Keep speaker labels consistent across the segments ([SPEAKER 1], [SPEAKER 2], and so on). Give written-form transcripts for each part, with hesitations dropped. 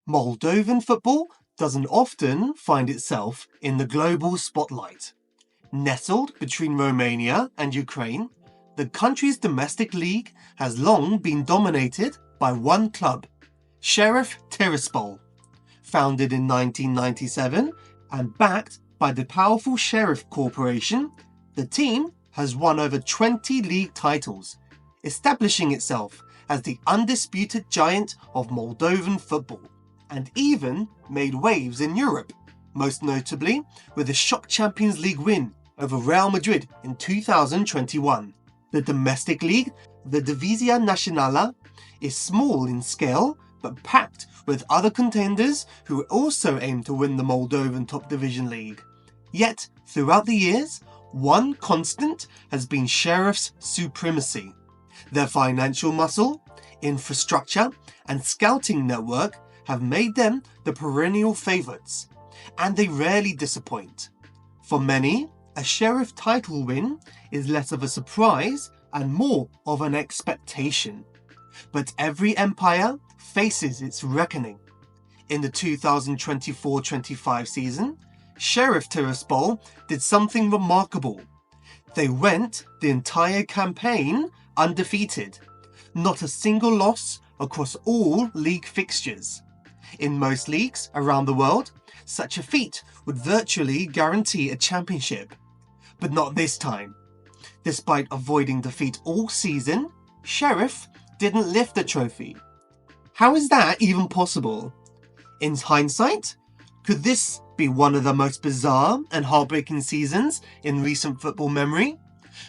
[SPEAKER 1] Moldovan football doesn't often find itself in the global spotlight. Nestled between Romania and Ukraine, the country's domestic league has long been dominated by one club, Sheriff Tiraspol. Founded in 1997 and backed by the powerful Sheriff Corporation, the team has won over 20 league titles, establishing itself as the undisputed giant of Moldovan football, and even made waves in Europe, most notably with the shock Champions League win over Real Madrid in 2021. The domestic league, the Divizia Națională, is small in scale but packed with other contenders who also aim to win the Moldovan Top Division league. Yet, throughout the years, one constant has been Sheriff's supremacy. Their financial muscle, infrastructure, and scouting network have made them the perennial favourites, and they rarely disappoint. For many, a Sheriff title win is less of a surprise and more of an expectation. But every empire faces its reckoning. In the 2024-25 season, Sheriff Tiraspol did something remarkable. They went the entire campaign undefeated, not a single loss across all league fixtures. In most leagues around the world, such a feat would virtually guarantee a championship. But not this time. Despite avoiding defeat all season, Sheriff didn't lift the trophy. How is that even possible? In hindsight, could this be one of the most bizarre and heartbreaking seasons in recent football memory?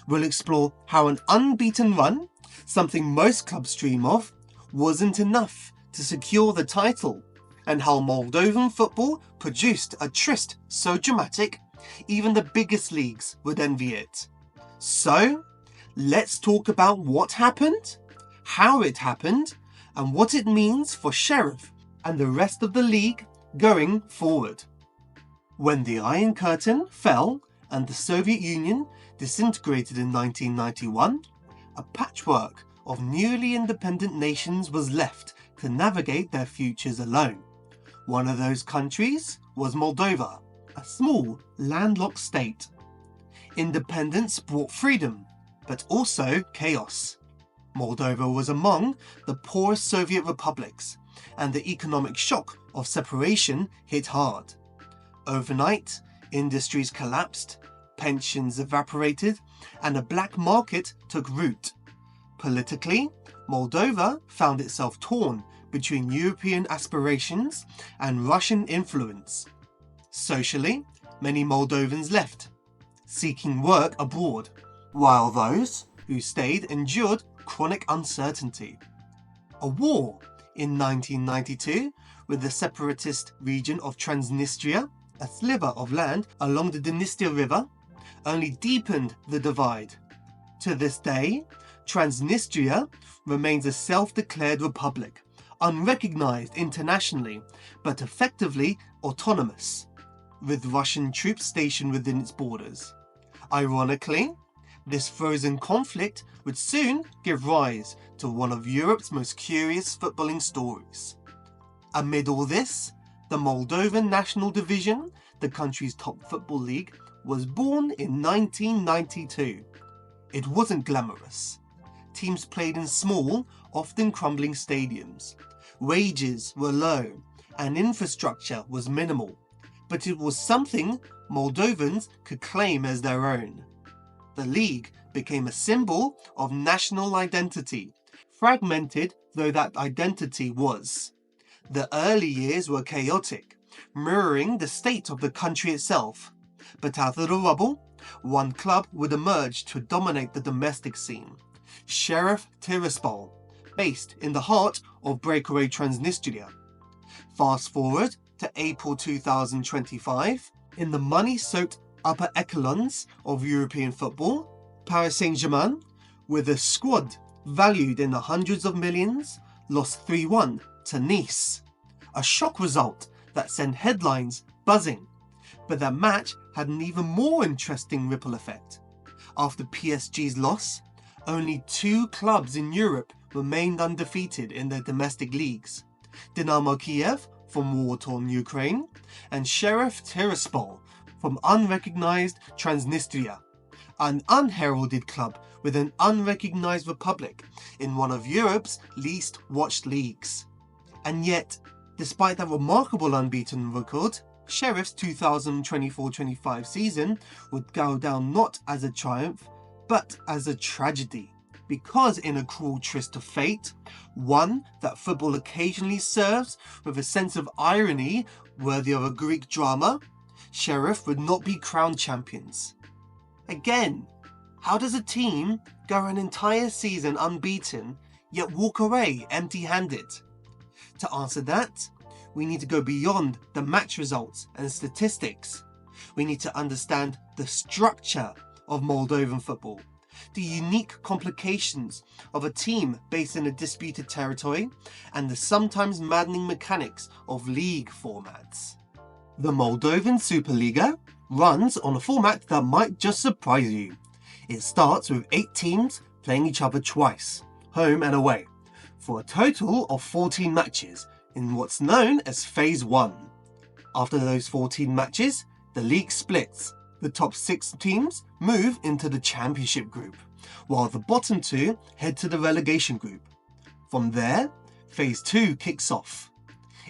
[SPEAKER 1] We'll explore how an unbeaten run, something most clubs dream of, wasn't enough to secure the title, and how Moldovan football produced a tryst so dramatic, even the biggest leagues would envy it. So, let's talk about what happened, how it happened, and what it means for Sheriff and the rest of the league going forward. When the Iron Curtain fell and the Soviet Union disintegrated in 1991, a patchwork of newly independent nations was left to navigate their futures alone. One of those countries was Moldova, a small, landlocked state. Independence brought freedom, but also chaos. Moldova was among the poorest Soviet republics, and the economic shock of separation hit hard. Overnight, industries collapsed, pensions evaporated, and a black market took root. Politically, Moldova found itself torn between European aspirations and Russian influence. Socially, many Moldovans left, seeking work abroad, while those who stayed endured chronic uncertainty. A war in 1992 with the separatist region of Transnistria, a sliver of land along the Dniester River, only deepened the divide. To this day, Transnistria remains a self-declared republic, unrecognized internationally, but effectively autonomous, with Russian troops stationed within its borders. Ironically, this frozen conflict would soon give rise to one of Europe's most curious footballing stories. Amid all this, the Moldovan National Division, the country's top football league, was born in 1992. It wasn't glamorous. Teams played in small, often crumbling stadiums. Wages were low, and infrastructure was minimal. But it was something Moldovans could claim as their own. The league became a symbol of national identity, fragmented though that identity was. The early years were chaotic, mirroring the state of the country itself. But out of the rubble, one club would emerge to dominate the domestic scene. Sheriff Tiraspol, based in the heart of breakaway Transnistria. Fast forward to April 2025, in the money-soaked upper echelons of European football, Paris Saint-Germain, with a squad valued in the hundreds of millions, lost 3-1 to Nice. A shock result that sent headlines buzzing. But that match had an even more interesting ripple effect. After PSG's loss, only 2 clubs in Europe remained undefeated in their domestic leagues. Dynamo Kiev from war-torn Ukraine, and Sheriff Tiraspol from unrecognized Transnistria, an unheralded club with an unrecognized republic in one of Europe's least watched leagues. And yet, despite that remarkable unbeaten record, Sheriff's 2024-25 season would go down not as a triumph, but as a tragedy. Because in a cruel twist of fate, one that football occasionally serves with a sense of irony worthy of a Greek drama, Sheriff would not be crowned champions. Again, how does a team go an entire season unbeaten yet walk away empty-handed? To answer that, we need to go beyond the match results and statistics. We need to understand the structure of Moldovan football, the unique complications of a team based in a disputed territory, and the sometimes maddening mechanics of league formats. The Moldovan Superliga runs on a format that might just surprise you. It starts with 8 teams playing each other twice, home and away, for a total of 14 matches in what's known as Phase 1. After those 14 matches, the league splits. The top 6 teams move into the Championship group, while the bottom 2 head to the relegation group. From there, Phase 2 kicks off.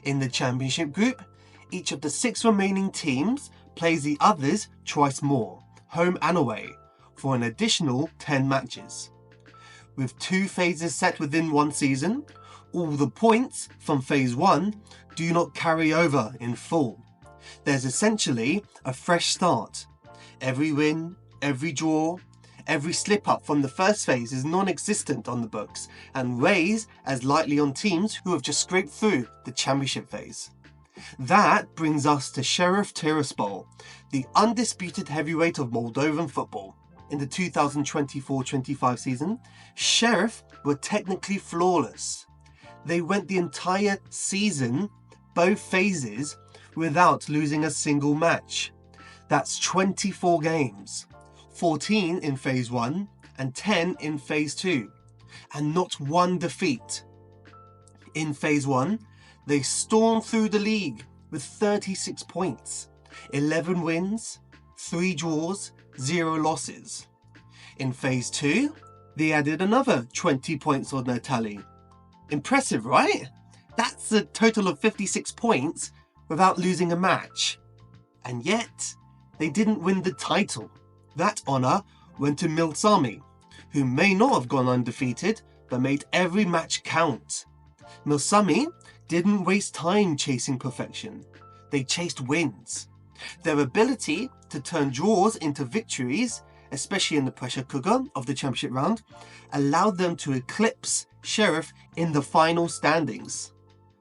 [SPEAKER 1] In the Championship group, each of the 6 remaining teams plays the others twice more, home and away, for an additional 10 matches. With 2 phases set within one season, all the points from Phase 1 do not carry over in full. There's essentially a fresh start. Every win, every draw, every slip-up from the first phase is non-existent on the books and weighs as lightly on teams who have just scraped through the Championship phase. That brings us to Sheriff Tiraspol, the undisputed heavyweight of Moldovan football. In the 2024-25 season, Sheriff were technically flawless. They went the entire season, both phases, without losing a single match. That's 24 games, 14 in Phase 1 and 10 in Phase 2, and not one defeat. In Phase 1, they stormed through the league with 36 points, 11 wins, 3 draws, 0 losses. In Phase 2, they added another 20 points on their tally. Impressive, right? That's a total of 56 points without losing a match. And yet, they didn't win the title. That honour went to Milsami, who may not have gone undefeated, but made every match count. Milsami didn't waste time chasing perfection. They chased wins. Their ability to turn draws into victories, especially in the pressure cooker of the Championship round, allowed them to eclipse Sheriff in the final standings.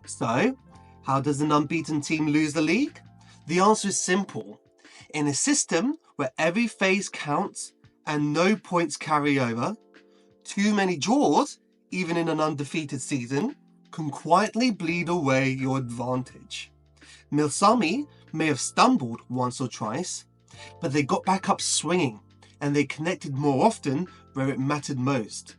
[SPEAKER 1] So, how does an unbeaten team lose the league? The answer is simple. In a system where every phase counts and no points carry over, too many draws, even in an undefeated season, can quietly bleed away your advantage. Milsami may have stumbled once or twice, but they got back up swinging and they connected more often where it mattered most.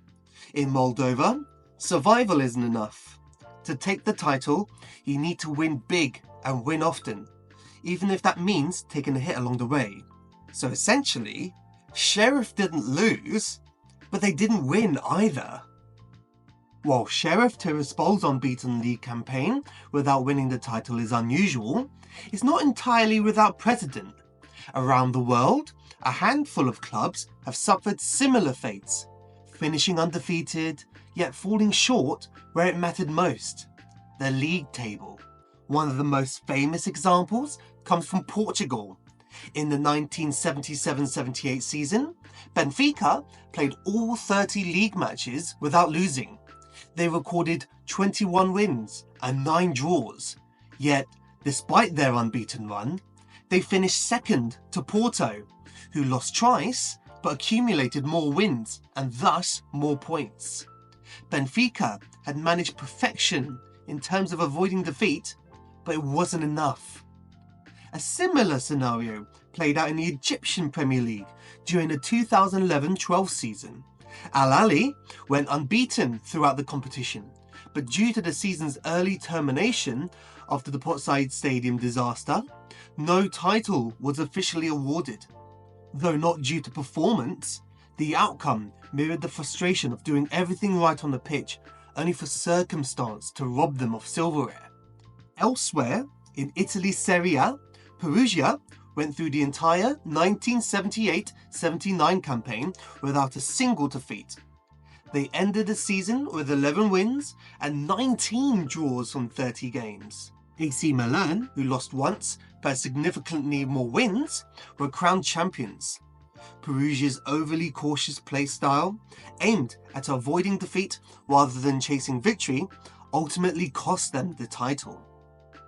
[SPEAKER 1] In Moldova, survival isn't enough. To take the title, you need to win big and win often, even if that means taking a hit along the way. So essentially, Sheriff didn't lose, but they didn't win either. While Sheriff Tiraspol's unbeaten league campaign without winning the title is unusual, it's not entirely without precedent. Around the world, a handful of clubs have suffered similar fates, finishing undefeated, yet falling short where it mattered most, the league table. One of the most famous examples comes from Portugal. In the 1977-78 season, Benfica played all 30 league matches without losing. They recorded 21 wins and 9 draws, yet despite their unbeaten run, they finished second to Porto, who lost twice but accumulated more wins and thus more points. Benfica had managed perfection in terms of avoiding defeat, but it wasn't enough. A similar scenario played out in the Egyptian Premier League during the 2011-12 season. Al Ahly went unbeaten throughout the competition, but due to the season's early termination after the Potside Stadium disaster, no title was officially awarded. Though not due to performance, the outcome mirrored the frustration of doing everything right on the pitch, only for circumstance to rob them of silverware. Elsewhere, in Italy's Serie A, Perugia went through the entire 1978-79 campaign without a single defeat. They ended the season with 11 wins and 19 draws from 30 games. AC Milan, who lost once but had significantly more wins, were crowned champions. Perugia's overly cautious play style, aimed at avoiding defeat rather than chasing victory, ultimately cost them the title.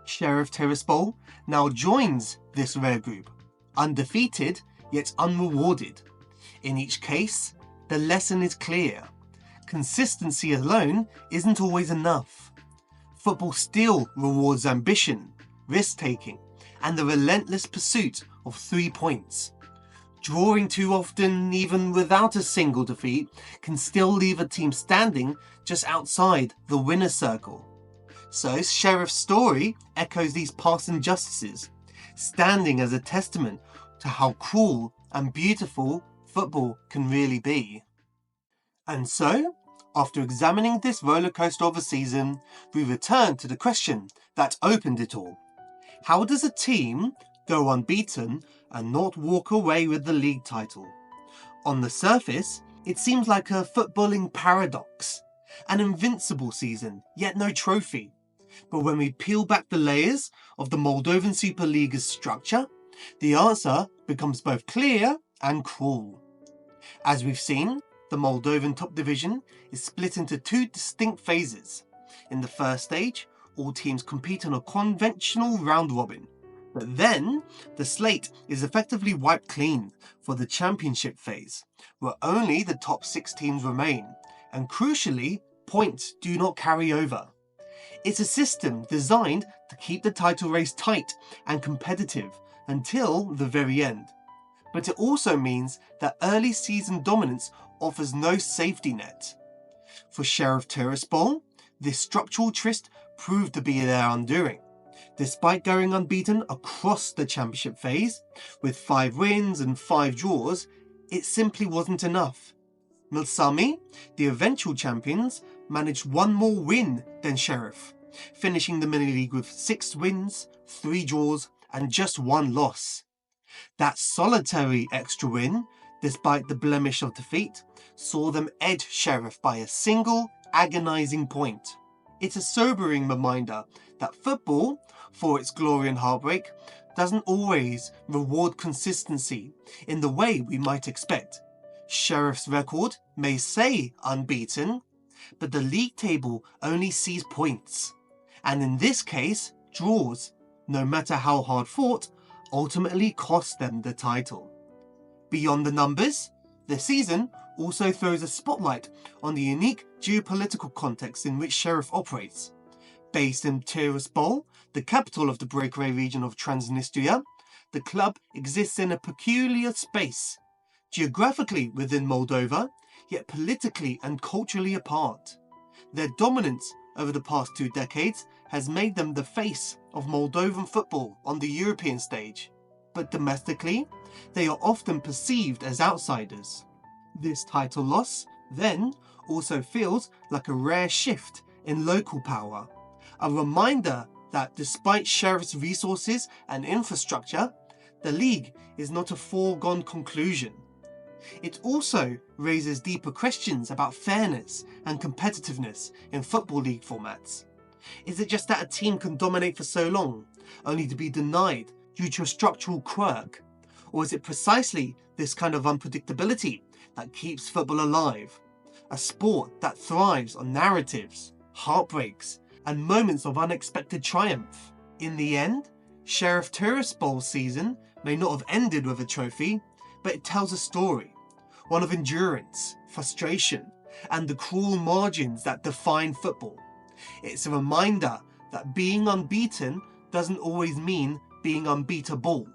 [SPEAKER 1] Sheriff Tiraspol now joins this rare group, undefeated yet unrewarded. In each case, the lesson is clear. Consistency alone isn't always enough. Football still rewards ambition, risk-taking, and the relentless pursuit of 3 points. Drawing too often, even without a single defeat, can still leave a team standing just outside the winner's circle. So Sheriff's story echoes these past injustices, standing as a testament to how cruel and beautiful football can really be. And so, after examining this rollercoaster of a season, we return to the question that opened it all. How does a team go unbeaten and not walk away with the league title? On the surface, it seems like a footballing paradox. An invincible season, yet no trophy. But when we peel back the layers of the Moldovan Super League's structure, the answer becomes both clear and cruel. As we've seen, the Moldovan Top Division is split into 2 distinct phases. In the first stage, all teams compete on a conventional round robin. But then, the slate is effectively wiped clean for the championship phase, where only the top 6 teams remain, and crucially, points do not carry over. It's a system designed to keep the title race tight and competitive until the very end. But it also means that early season dominance offers no safety net. For Sheriff Tiraspol, this structural tryst proved to be their undoing. Despite going unbeaten across the championship phase, with 5 wins and 5 draws, it simply wasn't enough. Milsami, the eventual champions, managed 1 more win than Sheriff, finishing the mini-league with 6 wins, 3 draws and just 1 loss. That solitary extra win, despite the blemish of defeat, saw them edge Sheriff by a single agonising point. It's a sobering reminder that football, for its glory and heartbreak, doesn't always reward consistency in the way we might expect. Sheriff's record may say unbeaten, but the league table only sees points. And in this case, draws, no matter how hard fought, ultimately cost them the title. Beyond the numbers, the season also throws a spotlight on the unique geopolitical context in which Sheriff operates. Based in Tiraspol, the capital of the breakaway region of Transnistria, the club exists in a peculiar space, geographically within Moldova, yet politically and culturally apart. Their dominance over the past 2 decades has made them the face of Moldovan football on the European stage, but domestically, they are often perceived as outsiders. This title loss, then, also feels like a rare shift in local power, a reminder that despite Sheriff's resources and infrastructure, the league is not a foregone conclusion. It also raises deeper questions about fairness and competitiveness in Football League formats. Is it just that a team can dominate for so long, only to be denied due to a structural quirk? Or is it precisely this kind of unpredictability that keeps football alive? A sport that thrives on narratives, heartbreaks, and moments of unexpected triumph. In the end, Sheriff Tiraspol's season may not have ended with a trophy, but it tells a story. One of endurance, frustration, and the cruel margins that define football. It's a reminder that being unbeaten doesn't always mean being unbeatable,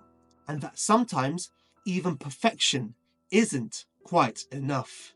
[SPEAKER 1] and that sometimes even perfection isn't quite enough.